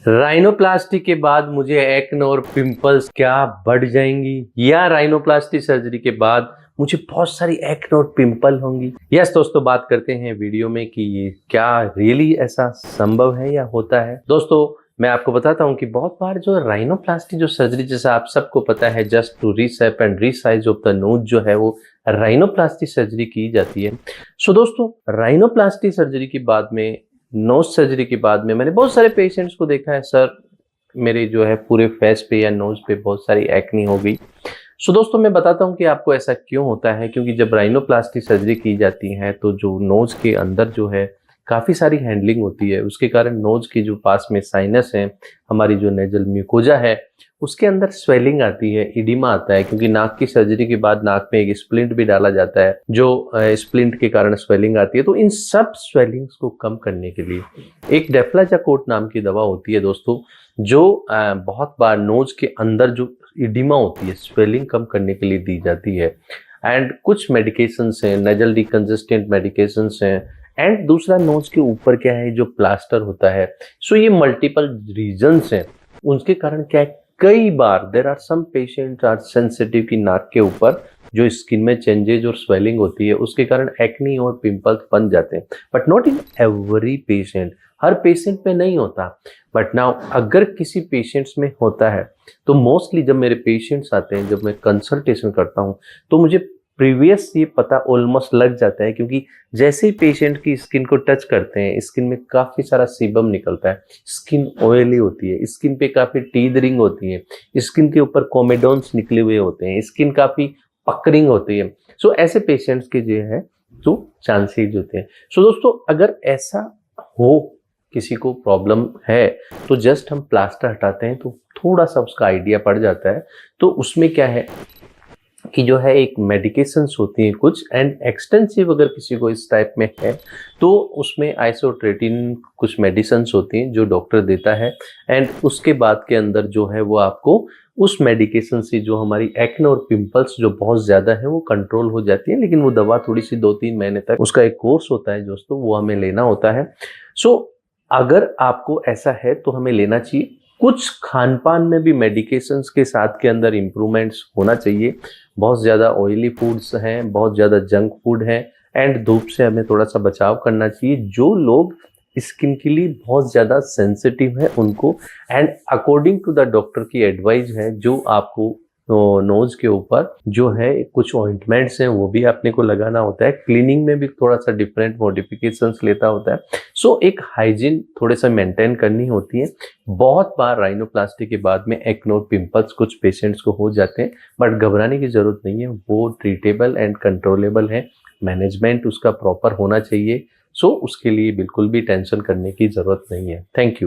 Rhinoplasty के बाद मुझे एक्ने और पिंपल्स क्या बढ़ जाएंगी, या राइनोप्लास्टी सर्जरी के बाद मुझे बहुत सारी एक्ने और पिंपल होंगी। यस दोस्तों, बात करते हैं वीडियो में कि ये क्या रियली ऐसा संभव है या होता है। दोस्तों मैं आपको बताता हूं कि बहुत बार जो राइनोप्लास्टी जो सर्जरी, जैसा आप सबको पता है, just to reshape and resize of the nose जो है वो राइनोप्लास्टी सर्जरी की जाती है। सो दोस्तों, राइनोप्लास्टी सर्जरी के बाद में, नोज सर्जरी के बाद में मैंने बहुत सारे पेशेंट्स को देखा है, सर मेरे जो है पूरे फेस पे या नोज पे बहुत सारी एक्नी हो गई। सो दोस्तों मैं बताता हूँ कि आपको ऐसा क्यों होता है, क्योंकि जब राइनोप्लास्टी सर्जरी की जाती है तो जो नोज के अंदर जो है काफ़ी सारी हैंडलिंग होती है, उसके कारण नोज के जो पास में साइनस है, हमारी जो नेजल म्यूकोजा है, उसके अंदर स्वेलिंग आती है, इडिमा आता है, क्योंकि नाक की सर्जरी के बाद नाक में एक स्प्लिंट भी डाला जाता है, जो स्प्लिंट के कारण स्वेलिंग आती है। तो इन सब स्वेलिंग्स को कम करने के लिए एक डेफ्लाजाकोट नाम की दवा होती है दोस्तों, जो बहुत बार नोज के अंदर जो इडिमा होती है, स्वेलिंग कम करने के लिए दी जाती है। एंड कुछ मेडिकेशंस हैं, नेजल डिकंजेस्टेंट मेडिकेशंस हैं, एंड दूसरा नोज के ऊपर क्या है, जो प्लास्टर होता है। सो ये मल्टीपल रीजंस हैं, उनके कारण क्या है, कई बार there are some patient are sensitive की नाक के ऊपर जो स्किन में चेंजेज और स्वेलिंग होती है उसके कारण एक्नी और पिंपल्स बन जाते हैं, but not in every patient, her patient में नहीं होता। बट नाउ अगर किसी पेशेंट्स में होता है तो मोस्टली जब मेरे पेशेंट्स आते हैं, जब मैं कंसल्टेशन करता हूं, तो मुझे प्रीवियस ये पता ऑलमोस्ट लग जाता है, क्योंकि जैसे ही पेशेंट की स्किन को टच करते हैं, स्किन में काफ़ी सारा सीबम निकलता है, स्किन ऑयली होती है, स्किन पे काफ़ी टीदरिंग होती है, स्किन के ऊपर कोमेडोन्स निकले हुए होते हैं, स्किन काफ़ी पकरिंग होती है। सो ऐसे पेशेंट्स के जो है तो चांसेज होते हैं। सो दोस्तों अगर ऐसा हो, किसी को प्रॉब्लम है, तो जस्ट हम प्लास्टर हटाते हैं तो थोड़ा सा उसका आइडिया पड़ जाता है। तो उसमें क्या है कि जो है एक मेडिकेशंस होती हैं कुछ, एंड एक्सटेंसिव अगर किसी को इस टाइप में है तो उसमें आइसोट्रेटिन कुछ मेडिसिन्स होती हैं जो डॉक्टर देता है, एंड उसके बाद के अंदर जो है वो आपको उस मेडिकेशन से जो हमारी एक्ने और पिंपल्स जो बहुत ज़्यादा है वो कंट्रोल हो जाती है। लेकिन वो दवा थोड़ी सी 2-3 महीने तक उसका एक कोर्स होता है दोस्तों, वो हमें लेना होता है। सो अगर आपको ऐसा है तो हमें लेना चाहिए। कुछ खान पान में भी मेडिकेशंस के साथ के अंदर इम्प्रूवमेंट्स होना चाहिए। बहुत ज़्यादा ऑयली फूड्स हैं, बहुत ज़्यादा जंक फूड है, एंड धूप से हमें थोड़ा सा बचाव करना चाहिए। जो लोग स्किन के लिए बहुत ज़्यादा सेंसिटिव है उनको, and according to the doctor की एडवाइस है, जो आपको नोज के ऊपर जो है कुछ ऑइंटमेंट्स हैं वो भी आपने को लगाना होता है। क्लीनिंग में भी थोड़ा सा डिफरेंट मॉडिफिकेशंस लेता होता है। सो एक हाइजीन थोड़े सा मेंटेन करनी होती है। बहुत बार राइनोप्लास्टी के बाद में एक्ने और पिंपल्स कुछ पेशेंट्स को हो जाते हैं, बट घबराने की जरूरत नहीं है, वो ट्रीटेबल एंड कंट्रोलेबल है। मैनेजमेंट उसका प्रॉपर होना चाहिए। सो उसके लिए बिल्कुल भी टेंशन करने की जरूरत नहीं है। Thank you.